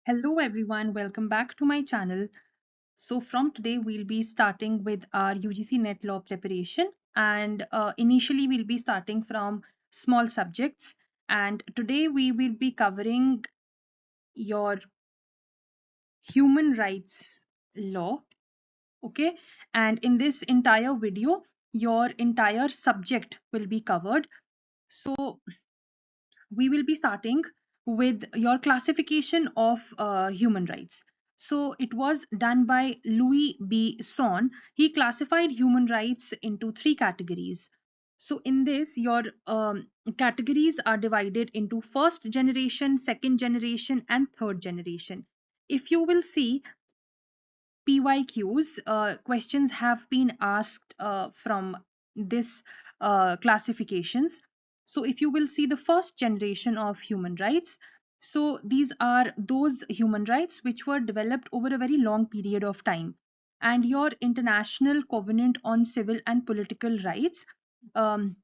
Hello everyone, welcome back to my channel. So from today we'll be starting with our UGC Net Law preparation, and initially we'll be starting from small subjects, and today we will be covering your human rights law. Okay, and in this entire video your entire subject will be covered. So we will be starting with your classification of human rights. So it was done by Louis B. Son. He classified human rights into three categories. So in this, your categories are divided into first generation, second generation, and third generation. If you will see, PYQs, questions have been asked from this classifications. So if you will see the first generation of human rights, so these are those human rights which were developed over a very long period of time. And your International Covenant on Civil and Political Rights, um,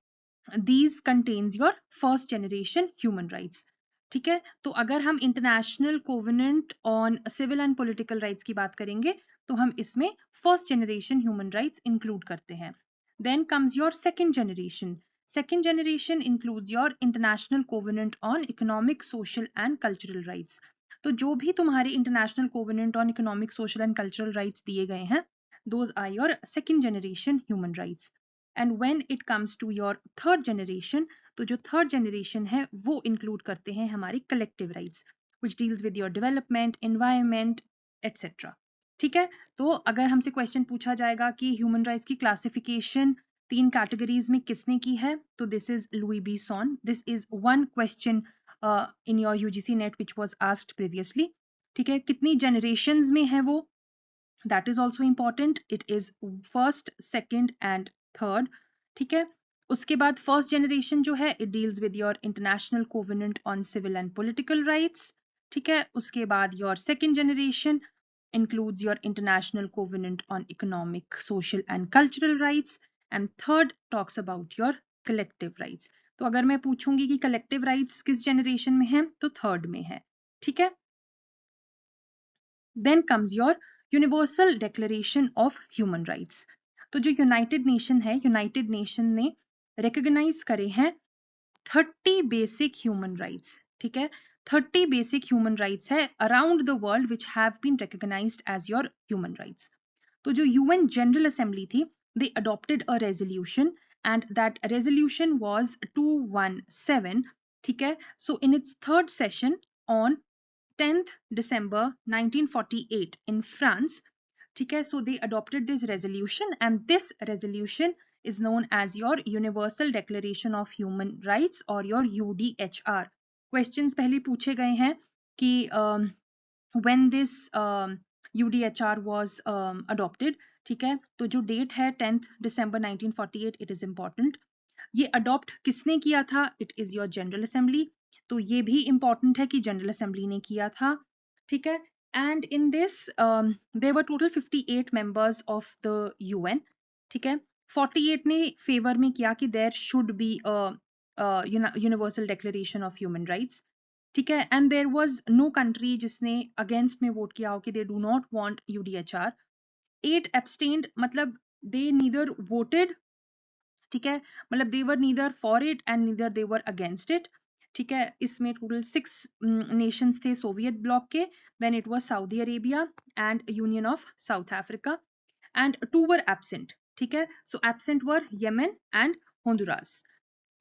these contains your first generation human rights. ठीक है, तो अगर हम international covenant on civil and political rights की बात करेंगे तो हम इसमें first generation human rights include करते हैं. Then comes your second generation. Second generation includes your international covenant on economic, social and cultural rights. तो जो भी तुम्हारे international covenant on economic, social and cultural rights दिए गए हैं, those are your second generation human rights. And when it comes to your third generation, तो जो third generation है वो इंक्लूड करते हैं हमारी collective rights which deals with your development, environment, etcetera. ठीक है, तो अगर हमसे क्वेश्चन पूछा जाएगा कि ह्यूमन राइट्स की क्लासिफिकेशन तीन कैटेगरीज में किसने की है, तो this is Louis B Sohn. This is one question in your UGC NET which was asked previously. ठीक है, कितनी जनरेशंस में है वो, that is also important. It is first, second and third. ठीक है, उसके बाद फर्स्ट जनरेशन जो है it deals with your international covenant on civil and political rights. ठीक है, उसके बाद your second generation includes your international covenant on economic, social and cultural rights, and third talks about your collective rights. तो अगर मैं पूछूंगी कि collective rights किस generation में है, तो third में है. ठीक है, then comes your universal declaration of human rights. तो जो यूनाइटेड नेशन है, यूनाइटेड नेशन ने रिकॉग्नाइज करे हैं 30 बेसिक ह्यूमन राइट्स. ठीक है, 30 बेसिक ह्यूमन राइट्स है around the world which have been recognised as your human rights. तो जो यूएन जनरल असेंबली थी, they adopted a resolution and that resolution was 217. ठीक है, so in its third session on 10th December 1948 in France. ठीक है, so they adopted this resolution and this resolution is known as your Universal Declaration of Human Rights or your UDHR. Questions पहले पूछे गए हैं कि when this UDHR was adopted. ठीक है, तो जो डेट है 10th December 1948, it is important. ये अडॉप्ट किसने किया था, it is your general assembly. तो ये भी इंपॉर्टेंट है कि जनरल असेंबली ने किया था. ठीक है, and in this there were total 58 members of the UN. ठीक है, 48 ने फेवर में किया कि there should be universal declaration of human rights. ठीक है, and there was no country जिसने अगेंस्ट में वोट किया हो कि they do not want UDHR. 8 abstained, मतलब दे नीदर वोटेड. ठीक है, मतलब they were neither for it and neither they were against it. ठीक है, इसमें टोटल 6 नेशंस थे सोवियत ब्लॉक के. Then it was Saudi Arabia and Union of South Africa and 2 were absent. ठीक है, so absent were Yemen and Honduras.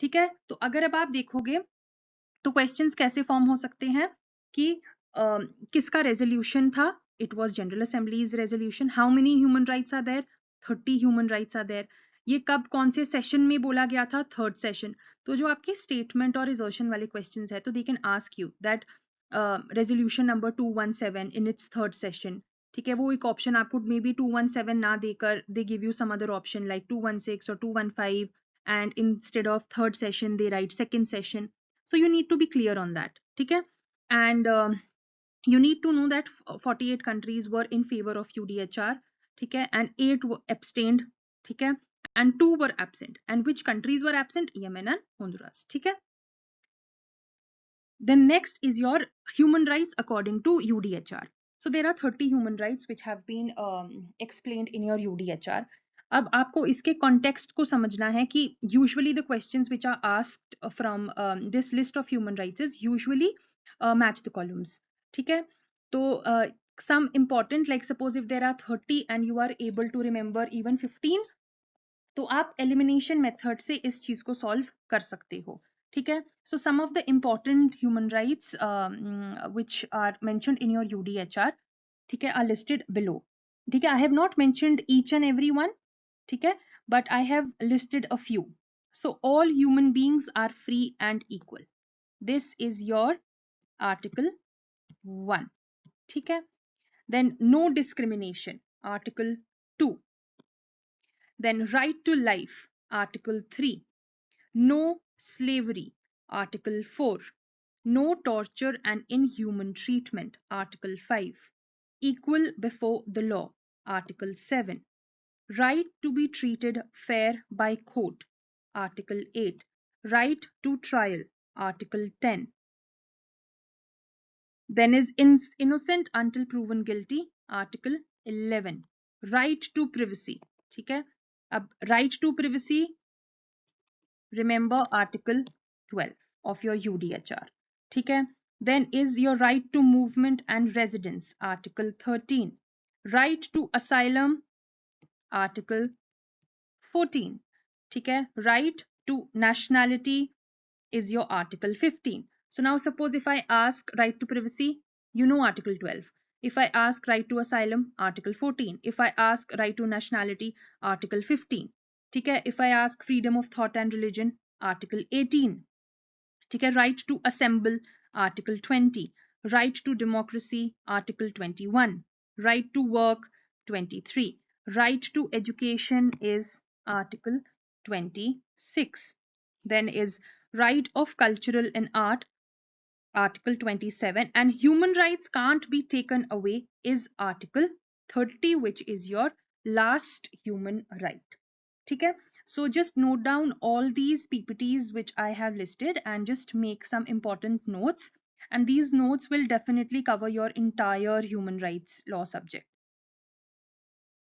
ठीक है, तो अगर अब आप देखोगे तो क्वेश्चंस कैसे फॉर्म हो सकते हैं कि किसका रेजोल्यूशन था, it was general assembly's resolution. How many human rights are there, 30 human rights are there. ये कब कौन से सेशन में बोला गया था, थर्ड सेशन. तो जो आपके स्टेटमेंट और रिजर्शन वाले क्वेश्चंस है, तो they can ask you that resolution number 217 in its third session. ठीक है, वो एक ऑप्शन आपको मे बी 217 ना देकर they give you some other option like 216 और 215 and instead of third session they write second session. So you need to be clear on that. ठीक है, and you need to know that 48 countries were in favor of UDHR. ठीक है, and 8 were abstained. ठीक है, and 2 were absent. And which countries were absent? Yemen and Honduras. ठीक है. Then next is your human rights according to UDHR. So there are 30 human rights which have been explained in your UDHR. अब आपको इसके context को समझना है कि usually the questions which are asked from this list of human rights is usually match the columns. ठीक है, तो some important, like suppose if there are 30 and you are able to remember even 15, तो आप elimination method से इस चीज को solve कर सकते हो. ठीक है, so some of the important human rights which are mentioned in your UDHR, ठीक है, आर लिस्टेड बिलो. ठीक है, I have not mentioned each and every one, ठीक है, but I have listed a few. So all human beings are free and equal. This is your article 1. ठीक है, then no discrimination, article 2. Then right to life, Article 3. No slavery, Article 4. No torture and inhuman treatment, Article 5. Equal before the law, Article 7. Right to be treated fair by court, Article 8. Right to trial, Article 10. Then is innocent until proven guilty, Article 11. Right to privacy. ठीक है, अब right to privacy, remember Article 12 of your UDHR. ठीक है, then is your right to movement and residence, Article 13. Right to asylum, Article 14. ठीक है, right to nationality is your Article 15. So now suppose if I ask right to privacy, you know Article 12. If I ask right to asylum, Article 14. If I ask right to nationality, Article 15. ठीक है, if I ask freedom of thought and religion, Article 18. ठीक है, right to assemble, Article 20. Right to democracy, Article 21. Right to work, 23. Right to education is Article 26. Then is right of cultural and art, Article 27. And human rights can't be taken away is Article 30, which is your last human right. ठीक है, so just note down all these PPTs which I have listed and just make some important notes, and these notes will definitely cover your entire human rights law subject.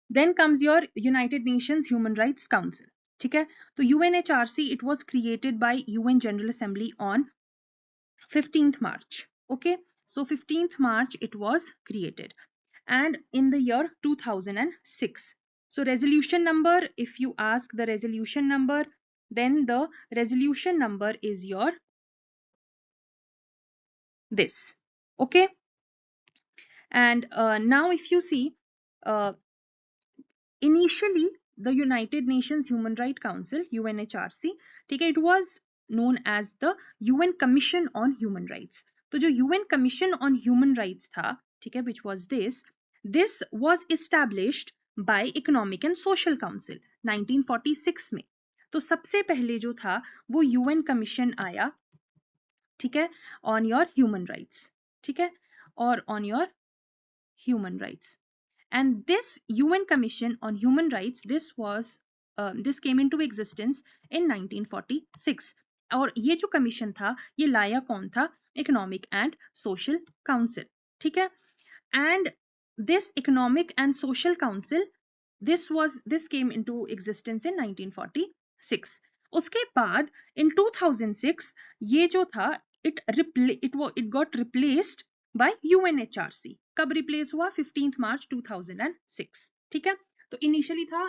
Then comes your United Nations Human Rights Council. ठीक है, तो UNHRC, it was created by UN General Assembly on 15th March. Okay, so 15th March it was created, and in the year 2006. So resolution number, if you ask the resolution number, then the resolution number is your this. Okay, and now if you see, initially the United Nations Human Rights Council, UNHRC, ठीक है, it was known as the UN Commission on Human Rights. तो जो UN Commission on Human Rights था, ठीक है, which was this was established by Economic and Social Council 1946 में. तो सबसे पहले जो था वो UN Commission आया, ठीक है, on your human rights, ठीक है, और on your human rights. And this UN Commission on Human Rights, this came into existence in 1946. और ये जो कमीशन था ये लाया कौन था? Economic and Social Council. ठीक है, and this Economic and Social Council, this came into existence in 1946. उसके बाद in 2006 ये जो था it got replaced by UNHRC. कब रिप्लेस हुआ? 15th March 2006. ठीक है, तो इनिशियली था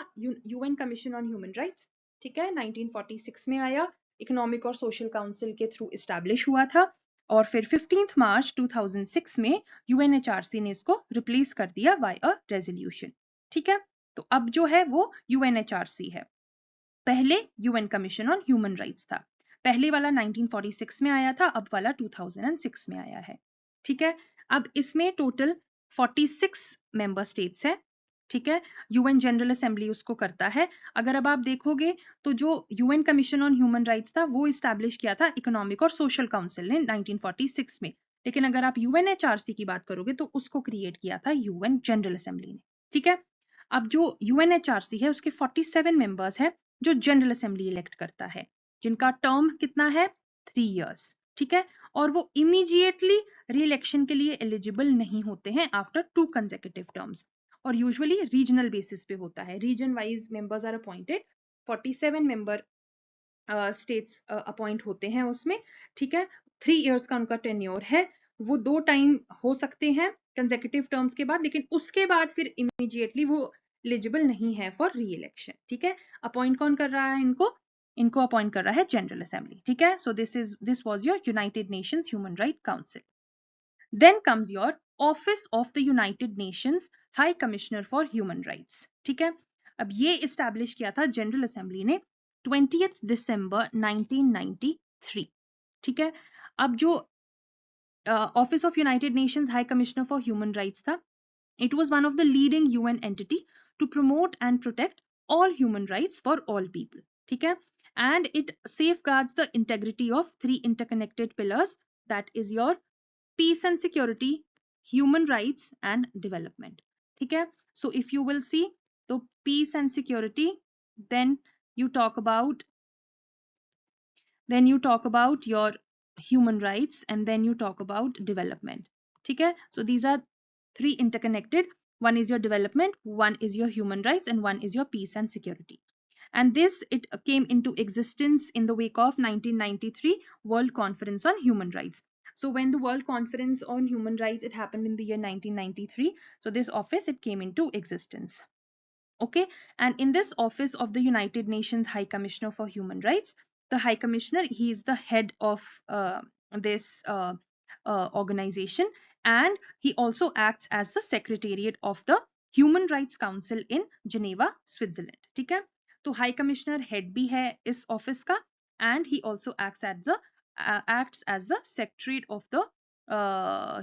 UN Commission on Human Rights, ठीक है, 1946 में आया, इकोनॉमिक और सोशल काउंसिल के थ्रू इस्टेब्लिश हुआ था, और फिर 15th March 2006 में UNHRC ने इसको रिप्लेस कर दिया बाय अ रेजोल्यूशन. ठीक है, तो अब जो है वो UNHRC है. पहले UN Commission on Human Rights था. पहले वाला 1946 में आया था, अब वाला 2006 में आया है. ठीक है, अब इसमें टोटल 46 मेंबर स्टेट्स है. ठीक है, यूएन जनरल असेंबली उसको करता है. अगर अब आप देखोगे तो जो UN commission on human rights था वो इस्टेब्लिश किया था इकोनॉमिक और सोशल काउंसिल ने 1946 में, लेकिन अगर आप यूएनएचआरसी की बात करोगे तो उसको क्रिएट किया था यूएन जनरल असेंबली ने. ठीक है, अब जो यूएनएचआरसी है उसके 47 मेंबर्स है जो जनरल असेंबली इलेक्ट करता है, जिनका टर्म कितना है? 3 years. ठीक है, और वो इमीडिएटली री-इलेक्शन के लिए एलिजिबल नहीं होते हैं आफ्टर 2 कंसेक्यूटिव टर्म्स, और यूजुअली रीजनल बेसिस पे होता है, region wise members are appointed, 47 member states appoint होते हैं उसमें, ठीक है। 3 इयर्स का उनका टेन्योर है, वो 2 टाइम हो सकते हैं कंसेक्यूटिव टर्म्स के बाद, लेकिन उसके बाद फिर इमीडिएटली वो एलिजिबल नहीं है फॉर री इलेक्शन, ठीक है। अपॉइंट कौन कर रहा है इनको? इनको अपॉइंट कर रहा है जनरल असेंबली, ठीक है। So this was your United Nations human right council. Then comes your office of the United Nations high commissioner for human rights, ठीक है। अब ये इस्टेब्लिश किया था जनरल असेंबली ने 20 दिसंबर 1993, ठीक है। अब जो office of United Nations high commissioner for human rights था, it was one of the leading UN entity to promote and protect all human rights for all people, ठीक है। And it safeguards the integrity of 3 interconnected pillars, that is your peace and security, human rights and development, ठीक है। So if you will see, so peace and security, then you talk about your human rights, and then you talk about development, ठीक है। So these are 3 interconnected, one is your development, one is your human rights, and one is your peace and security. And this, it came into existence in the wake of 1993 World Conference on Human Rights. So when the World Conference on Human Rights, it happened in the year 1993, so this office, it came into existence. Okay, and in this office of the United Nations High Commissioner for Human Rights, the High Commissioner, he is the head of this organization, and he also acts as the secretariat of the Human Rights Council in Geneva, Switzerland, ठीक है। तो high commissioner head भी है इस office का, and he also acts as the secretariat of the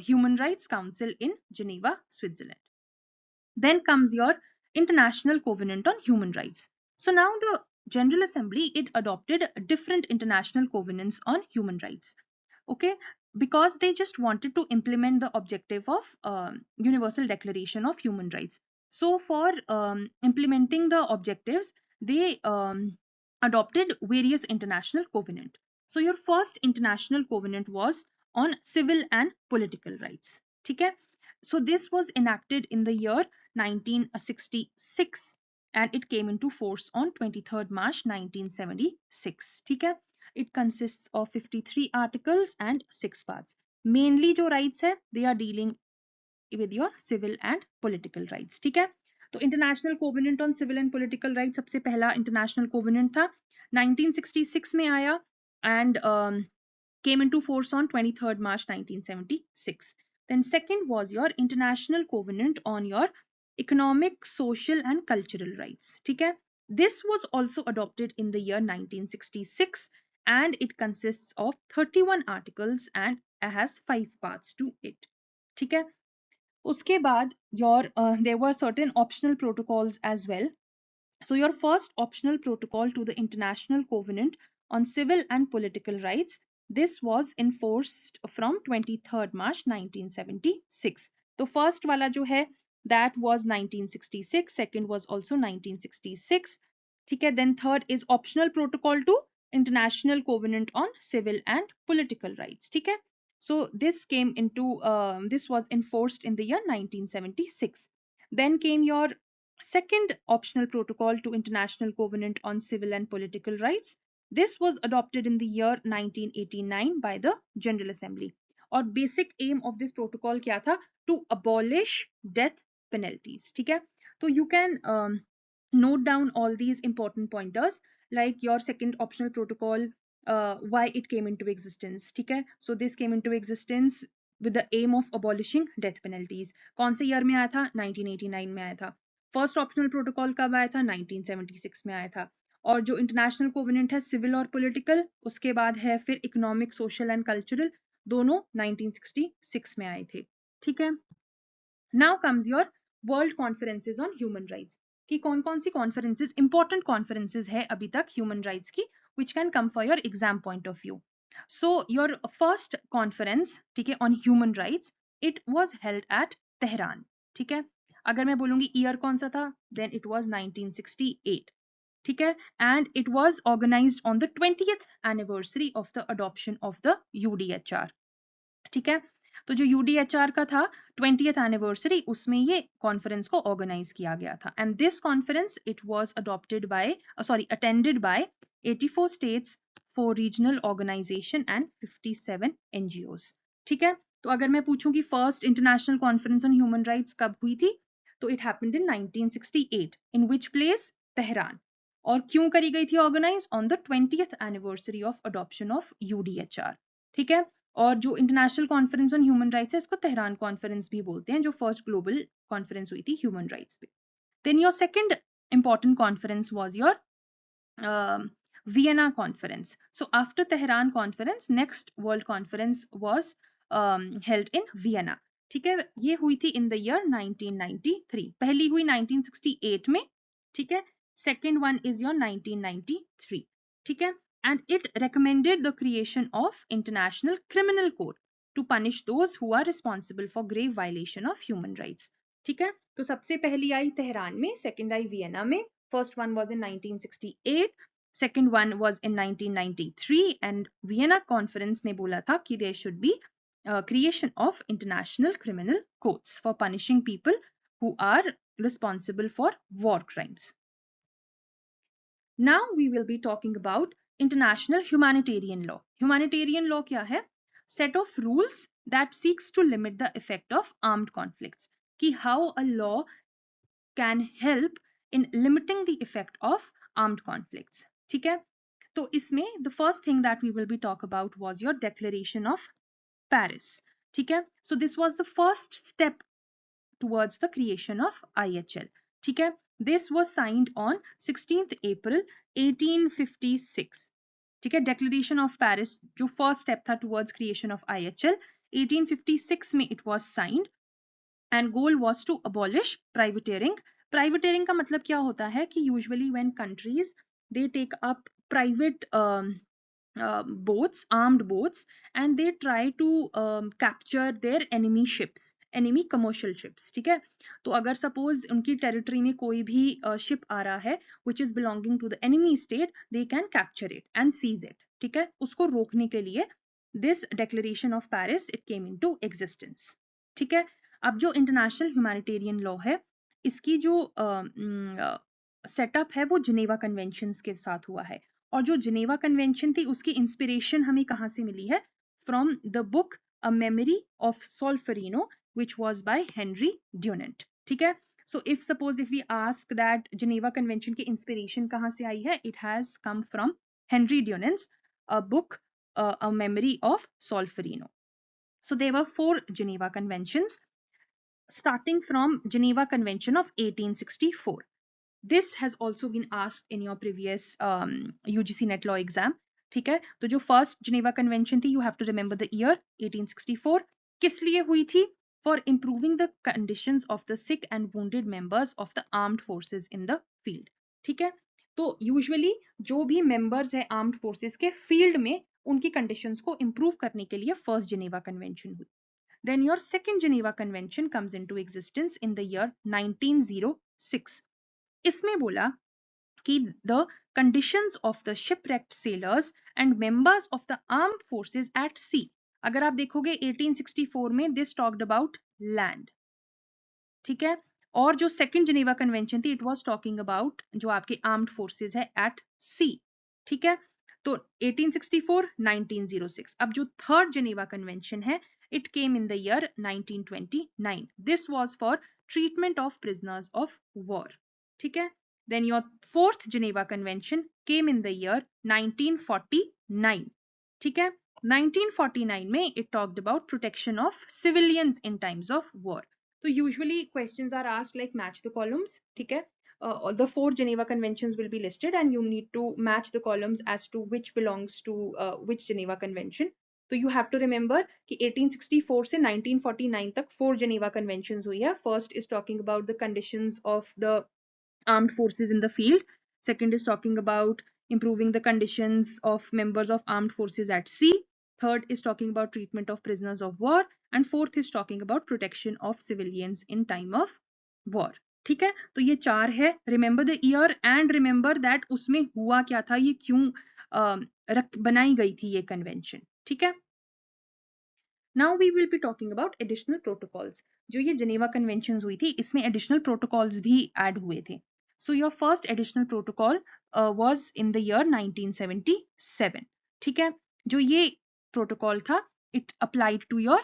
Human Rights Council in Geneva, Switzerland. Then comes your International Covenant on Human Rights. So now the General Assembly, it adopted different international covenants on human rights, okay, because they just wanted to implement the objective of Universal Declaration of Human Rights. So for implementing the objectives, they adopted various international covenant. So your first international covenant was on civil and political rights, ठीक है। So this was enacted in the year 1966, and it came into force on 23rd March 1976, ठीक है। It consists of 53 articles and 6 parts. Mainly जो rights है, they are dealing with your civil and political rights, ठीक है। तो international covenant on civil and political rights सबसे पहला international covenant था, 1966 में आया, and came into force on 23rd March 1976. Then second was your International Covenant on your Economic, Social and Cultural Rights, ठीक है। This was also adopted in the year 1966, and it consists of 31 articles and has 5 parts to it, ठीक है। उसके बाद your there were certain optional protocols as well. So your first optional protocol to the International Covenant on Civil and Political Rights, this was enforced from 23rd March 1976. तो first वाला जो है, that was 1966, second was also 1966, ठीक है। Then third is optional protocol to International Covenant on Civil and Political Rights, ठीक है। So this came into this was enforced in the year 1976. Then came your second optional protocol to International Covenant on Civil and Political Rights. This was adopted in the year 1989 by the General Assembly. और basic aim of this protocol क्या था? To abolish death penalties, ठीक है। तो you can note down all these important pointers, like your second optional protocol, why it came into existence, ठीक है। So this came into existence with the aim of abolishing death penalties. कौन से year में आया था? 1989 में आया था। फर्स्ट ऑप्शनल प्रोटोकॉल कब आया था? 1976 में आया था। और जो इंटरनेशनल कोवेनेंट है सिविल और पॉलिटिकल, उसके बाद है फिर इकोनॉमिक, सोशल एंड कल्चरल, दोनों 1966 में आए थे, ठीक है। Now comes your world conferences on human rights, कि कौन कौन सी कॉन्फ्रेंसेस, इंपॉर्टेंट कॉन्फ्रेंसेस है अभी तक ह्यूमन राइट्स की, which can come for your exam point of view. So your first conference, ठीक है, on human rights, it was held at Tehran, ठीक है। अगर मैं बोलूंगी ईयर कौन सा था, देन इट वाज 1968, ठीक है। And it was organized on the 20th anniversary of the adoption of the UDHR, ठीक है। तो जो UDHR का था 20th एनिवर्सरी, उसमें ये कॉन्फ्रेंस को ऑर्गेनाइज किया गया था। And this conference it was attended by 84 states, 4 regional organization and 57 NGOs। ठीक है। तो अगर मैं पूछूं कि first international conference on human rights कब हुई थी, तो it happened in 1968 in which place, Tehran. और क्यों करी गई थी organize? On the 20th anniversary of adoption of UDHR। ठीक है। और जो international conference on human rights है, इसको तेहरान कॉन्फ्रेंस भी बोलते हैं, जो फर्स्ट ग्लोबल कॉन्फ्रेंस हुई थी ह्यूमन राइट्स पे। Then your second important conference was your Vienna conference. So after Tehran conference, next world conference was held in Vienna. ठीक है। ये हुई थी in the year 1993। पहली हुई 1968 में। ठीक है। Second one is your 1993। ठीक है। And it recommended the creation of international criminal court to punish those who are responsible for grave violation of human rights। ठीक है। तो सबसे पहली आई तेहरान में, सेकंड आई वियना में। First one was in 1968, second one was in 1993, and Vienna Conference ने बोला था कि there should be creation of international criminal courts for punishing people who are responsible for war crimes. Now we will be talking about international humanitarian law. Humanitarian law क्या है? Set of rules that seeks to limit the effect of armed conflicts. कि how a law can help in limiting the effect of armed conflicts। ठीक है। तो इसमें the first thing that we will be talk about was your Declaration of Paris। ठीक है। So this was the first step towards the creation of IHL। ठीक है। This was signed on 16th April 1856। ठीक है। Declaration of Paris जो first step था towards creation of IHL, 1856 में it was signed, and goal was to abolish privateering। Privateering का मतलब क्या होता है कि usually when countries they take up private boats, armed boats, and they try to capture their enemy ships, enemy commercial ships। ठीक है। तो अगर suppose उनकी territory में कोई भी ship आ रहा है which is belonging to the enemy state, they can capture it and seize it। ठीक है। उसको रोकने के लिए this Declaration of Paris it came into existence। ठीक है। अब जो इंटरनेशनल ह्यूमैनिटेरियन लॉ है, इसकी जो सेटअप है वो जिनेवा कन्वेंशंस के साथ हुआ है। और जो जिनेवा कन्वेंशन थी उसकी इंस्पिरेशन हमें कहाँ से मिली है? From the book a memory of Solferino which was by Henry Dunant. ठीक है। So if suppose if we ask that Geneva convention की इंस्पिरेशन कहाँ से आई है, it has come from Henry Dunant's book a memory of Solferino. So there were 4 Geneva conventions starting from Geneva Convention of 1864. This has also been asked in your previous UGC Net Law exam। ठीक है। तो जो first Geneva convention थी, you have to remember the year 1864। किस लिए हुई थी? For improving the conditions of the sick and wounded members of the armed forces in the field। ठीक है। तो यूजुअली जो भी मेंबर्स है आर्म्ड फोर्सेस के फील्ड में, उनकी कंडीशंस को इंप्रूव करने के लिए फर्स्ट जिनेवा कन्वेंशन हुई। Then your second Geneva Convention comes into existence in the year 1906। इसमें बोला कि the conditions of the shipwrecked sailors and members of the armed forces at sea। अगर आप देखोगे 1864 में this talked about land। ठीक है। और जो सेकंड जिनेवा कन्वेंशन थी, इट वाज टॉकिंग अबाउट जो आपके आर्म्ड फोर्सेस है एट सी। ठीक है। तो 1864 1906। अब जो थर्ड जिनेवा कन्वेंशन है, it came in the year 1929। This was for treatment of prisoners of war। ठीक है। Then your fourth Geneva Convention came in the year 1949। ठीक है। 1949 में it talked about protection of civilians in times of war। तो usually questions are asked like match the columns। ठीक है। The 4 Geneva Conventions will be listed and you need to match the columns as to which belongs to which Geneva Convention। तो you have to remember कि 1864 से 1949 तक 4 Geneva Conventions हुई है। First is talking about the conditions of the armed forces in the field। Second is talking about improving the conditions of members of armed forces at sea। Third is talking about treatment of prisoners of war। And fourth is talking about protection of civilians in time of war। ठीक है। तो ये 4 है। Remember the year and remember that उसमें हुआ क्या था, ये क्यों बनाई गई थी ये कन्वेंशन। ठीक है। Now we will be talking about additional protocols. जो ये जेनेवा कन्वेंशन हुई थी इसमें एडिशनल प्रोटोकॉल्स भी ऐड हुए थे। So your first additional protocol was in the year 1977। ठीक है, जो ये प्रोटोकॉल था it applied to your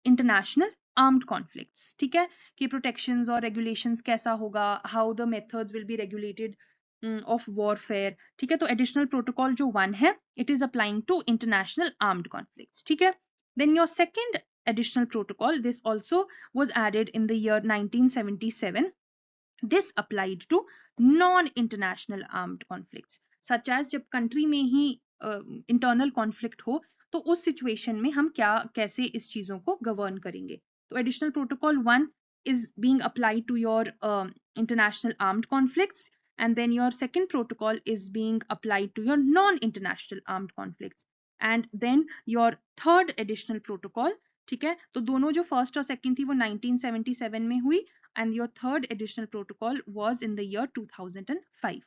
international armed conflicts. ठीक है, कि प्रोटेक्शंस और रेगुलेशंस कैसा होगा, how the methods will be regulated of warfare. ठीक है, तो एडिशनल प्रोटोकॉल जो 1 है it is applying to international armed conflicts. ठीक है, then your second additional protocol, this also was added in the year 1977. This applied to non-international armed conflicts, such as जब country में ही internal conflict हो तो उस situation में हम क्या कैसे इस चीजों को govern करेंगे। तो additional protocol 1 is being applied to your international armed conflicts, and then your second protocol is being applied to your non-international armed conflicts, and then your third additional protocol। ठीक है, तो दोनों जो फर्स्ट और second थी वो 1977 में हुई, and your third additional protocol was in the year 2005,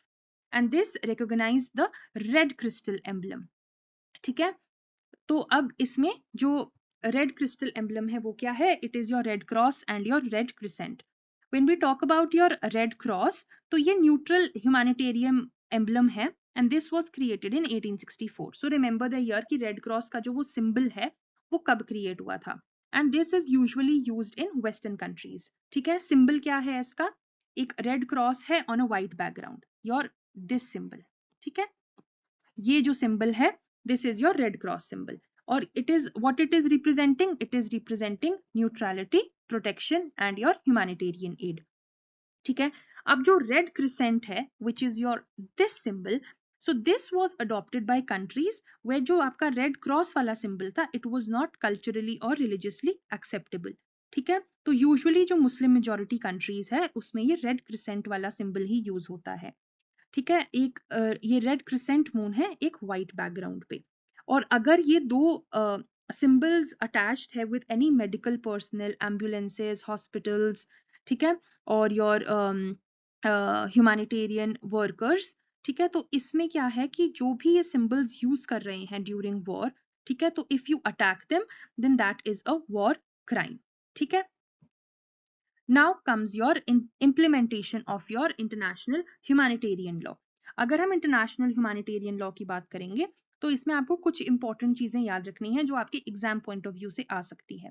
and this recognized the red crystal emblem। ठीक है, तो अब इसमें जो रेड क्रिस्टल एम्बलम है वो क्या है, it is your red cross and your red crescent. When we talk about your red cross, तो ये न्यूट्रल ह्यूमैनिटेरियन एम्बलम है, and this was created in 1864। So remember the year कि red cross का जो वो सिंबल है वो कब क्रिएट हुआ था, and this is usually used in western countries. ठीक है, सिंबल क्या है इसका, एक रेड क्रॉस है on a white background, your this symbol. ठीक है, ये जो सिंबल है this is your red cross symbol, और it is what it is representing, it is representing neutrality, protection and your humanitarian aid. ठीक है, अब जो रेड क्रिसेंट है which is your this symbol, so this was adopted by countries where जो आपका red cross वाला symbol था it was not culturally और रिलीजियसली एक्सेप्टेबल। ठीक है, तो यूजुअली जो मुस्लिम मेजॉरिटी कंट्रीज है उसमें ये रेड क्रिसेंट वाला सिंबल ही यूज होता है। ठीक है, एक ये रेड क्रिसेंट मून है एक वाइट बैकग्राउंड पे, और अगर ये दो सिंबल्स अटैच्ड है with any medical personnel, ambulances, hospitals, ठीक है, और योर ह्यूमैनिटेरियन वर्कर्स। ठीक है, तो इसमें क्या है कि जो भी ये सिंबल्स यूज कर रहे हैं ड्यूरिंग वॉर, ठीक है, तो if you attack them then that is a war crime. ठीक है, Now comes your implementation of your international humanitarian law। अगर हम इंटरनेशनल ह्यूमैनिटेरियन लॉ की बात करेंगे तो इसमें आपको कुछ इंपॉर्टेंट चीजें याद रखनी है जो आपके एग्जाम पॉइंट ऑफ व्यू से आ सकती है।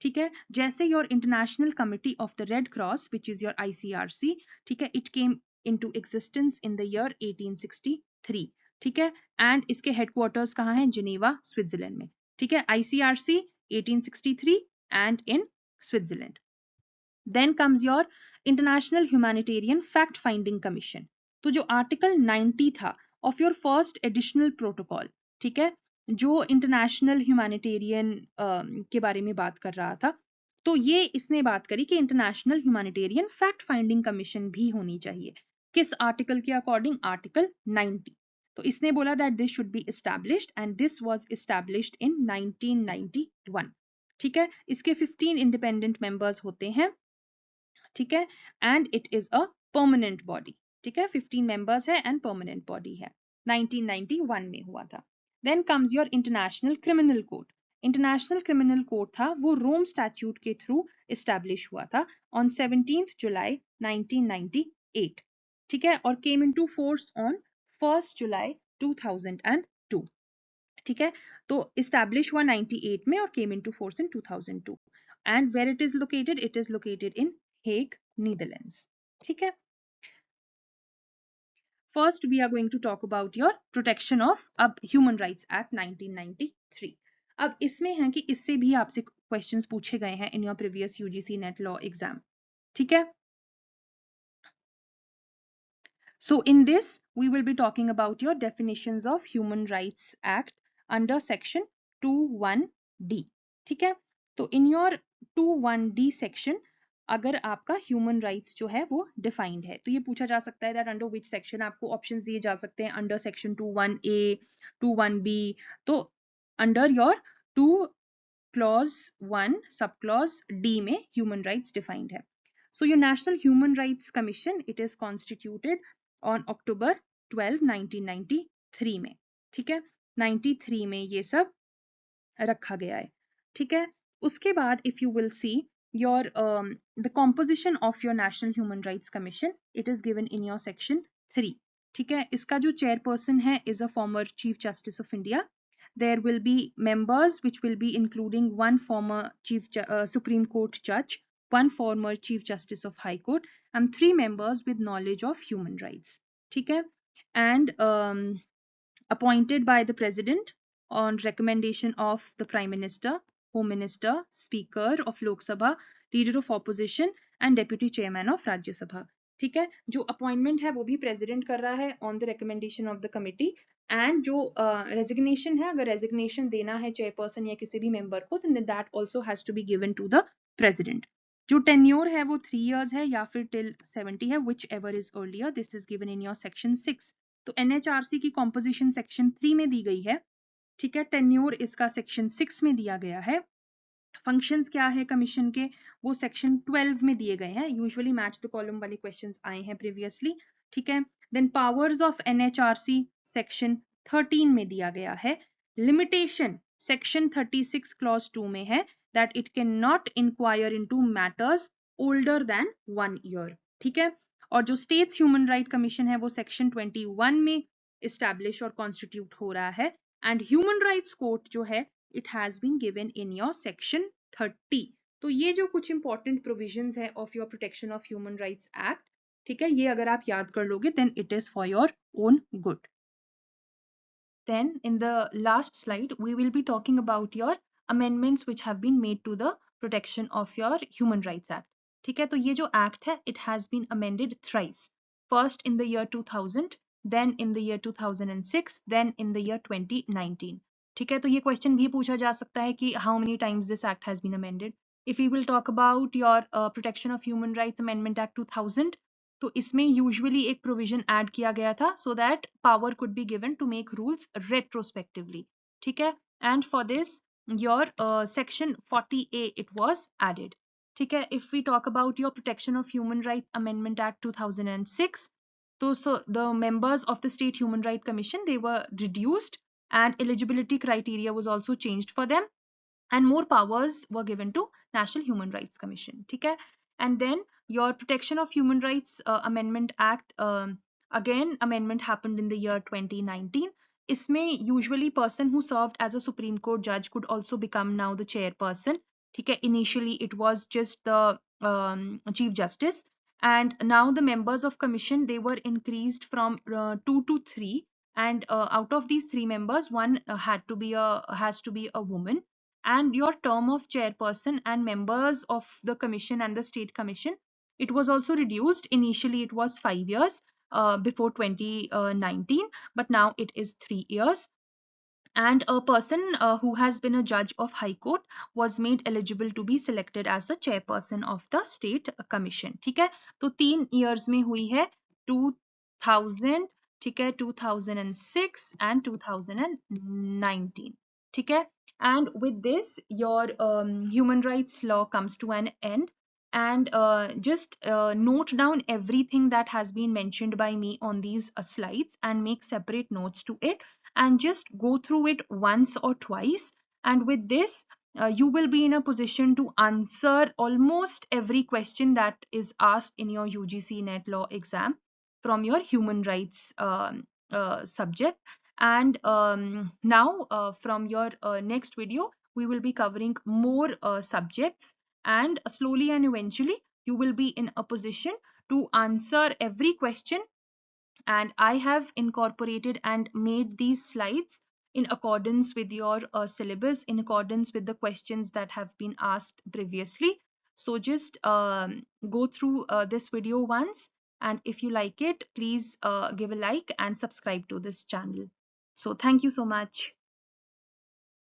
ठीक है, जैसे your international committee of the red cross which is your ICRC। ठीक है, it came into existence in the year 1863। ठीक है, एंड इसके हेडक्वार्टर्स कहाँ हैं, जिनेवा, स्विट्जरलैंड में। ठीक है, ICRC 1863 and in Switzerland. Then comes your International Humanitarian Fact Finding Commission। तो जो आर्टिकल 90 था of your first additional protocol, ठीक है, जो इंटरनेशनल ह्यूमैनिटेरियन के बारे में बात कर रहा था, तो ये इसने बात करी कि international humanitarian fact finding commission भी होनी चाहिए। किस आर्टिकल के अकॉर्डिंग, आर्टिकल 90। तो इसने बोला that this should be established and this was established in 1991। ठीक है, इसके 15 इंडिपेंडेंट मेंबर्स होते हैं। ठीक है, and it is a permanent body. ठीक है, 15 मेंबर्स है एंड परमानेंट बॉडी है, 1991 में हुआ था। Then comes your international criminal code. International criminal code था वो रोम स्टैट्यूट के थ्रू एस्टैब्लिश हुआ था ऑन 17 जुलाई 1998। ठीक है, और came into force on 1 July 2002। ठीक है, तो एस्टैब्लिश हुआ 98 में और came into force in 2002, and where it is located in Hague, Netherlands. ठीक है, first we are going to talk about your protection of अब ह्यूमन राइट्स एक्ट 1993। अब इसमें है कि इससे भी आपसे क्वेश्चंस पूछे गए हैं in your previous UGC net law exam. ठीक है, so in this we will be talking about your definitions of human rights act under section 21D। ठीक है, तो in your 21D section अगर आपका ह्यूमन राइट्स जो है वो डिफाइंड है तो ये पूछा जा सकता है दैट अंडर विच सेक्शन, आपको ऑप्शंस दिए जा सकते हैं अंडर सेक्शन 21A, 21B। तो under your 2 clause 1 sub clause D में ह्यूमन राइट्स डिफाइंड है। So your National Human Rights Commission, it is constituted on October 12, 1993 में। ठीक है, 93 में ये सब रखा गया है। ठीक है, उसके बाद if you will see your the composition of your National Human Rights Commission, it is given in your section 3. ठीक है, इसका जो chairperson है is a former Chief Justice of India. There will be members which will be including one former Supreme Court judge, one former Chief Justice of High Court, and 3 members with knowledge of human rights. ठीक है, and appointed by the President on recommendation of the Prime Minister, Home Minister, Speaker of Lok Sabha, Leader of Opposition and Deputy Chairman of Rajya Sabha. ठीक है, जो appointment है वो भी president कर रहा है on the recommendation of the committee, and जो रेजिग्नेशन है, अगर रेजिग्नेशन देना है चेयरपर्सन या किसी भी मेंबर को, then that also has to be given to the president. जो टेन्योर है वो 3 years है या फिर till 70 है, which ever is earlier. This is given in your section 6. तो NHRC की कॉम्पोजिशन सेक्शन 3 में दी गई है. ठीक है, टेन्योर इसका सेक्शन 6 में दिया गया है. फंक्शंस क्या है कमीशन के, वो सेक्शन 12 में दिए गए हैं. यूजुअली मैच द कॉलम वाले क्वेश्चंस आए हैं प्रीवियसली. ठीक है, then powers of NHRC section 13 में दिया गया है. लिमिटेशन सेक्शन 36 क्लॉज 2 में है that it can not inquire into matters older than 1 year. ठीक है, और जो स्टेट्स ह्यूमन राइट कमीशन है वो सेक्शन 21 में इस्टेब्लिश और कॉन्स्टिट्यूट हो रहा है. एंड ह्यूमन राइट्स कोर्ट जो है it has been given in your section 30. तो ये जो कुछ इंपॉर्टेंट प्रोविजंस है of your protection of human rights act, ठीक है, ये अगर आप याद कर लोगे then it is for your own good. Then in the last slide we will be talking about your amendments which have been made to the protection of your human rights act. ठीक है, तो ये जो act है it has been amended thrice. First in the year 2000, then in the year 2006, then in the year 2019. ठीक है, तो ये क्वेश्चन भी पूछा जा सकता है कि how many times this act has been amended. If we will talk about your protection of human rights amendment act 2000, तो इसमें यूजुअली एक प्रोविजन ऐड किया गया था so that power could be given to make rules retrospectively. ठीक है, and for this your section 40A it was added. ठीक है, if we talk about your protection of human rights amendment act 2006, तो the members of the state human right commission they were reduced and eligibility criteria was also changed for them and more powers were given to National Human Rights Commission. ठीक है, and then your Protection of Human Rights Amendment Act, again amendment happened in the year 2019. इसमें usually person who served as a Supreme Court judge could also become now the chairperson. ठीक है, initially it was just the Chief Justice, and now the members of commission they were increased from 2 to 3, and out of these 3 members one has to be a woman, and your term of chairperson and members of the commission and the state commission, it was also reduced. Initially it was 5 years before 2019, but now it is 3 years. And a person who has been a judge of High Court was made eligible to be selected as the chairperson of the state commission. ठीक है, तो 3 years में हुई है 2000, ठीक है, 2006 and 2019. ठीक है, and with this your human rights law comes to an end. And just note down everything that has been mentioned by me on these slides and make separate notes to it, and just go through it once or twice. And with this you will be in a position to answer almost every question that is asked in your UGC Net Law exam from your human rights subject. And now from your next video we will be covering more subjects, and slowly and eventually you will be in a position to answer every question. And I have incorporated and made these slides in accordance with your syllabus, in accordance with the questions that have been asked previously. So just go through this video once, and if you like it, please give a like and subscribe to this channel. So thank you so much.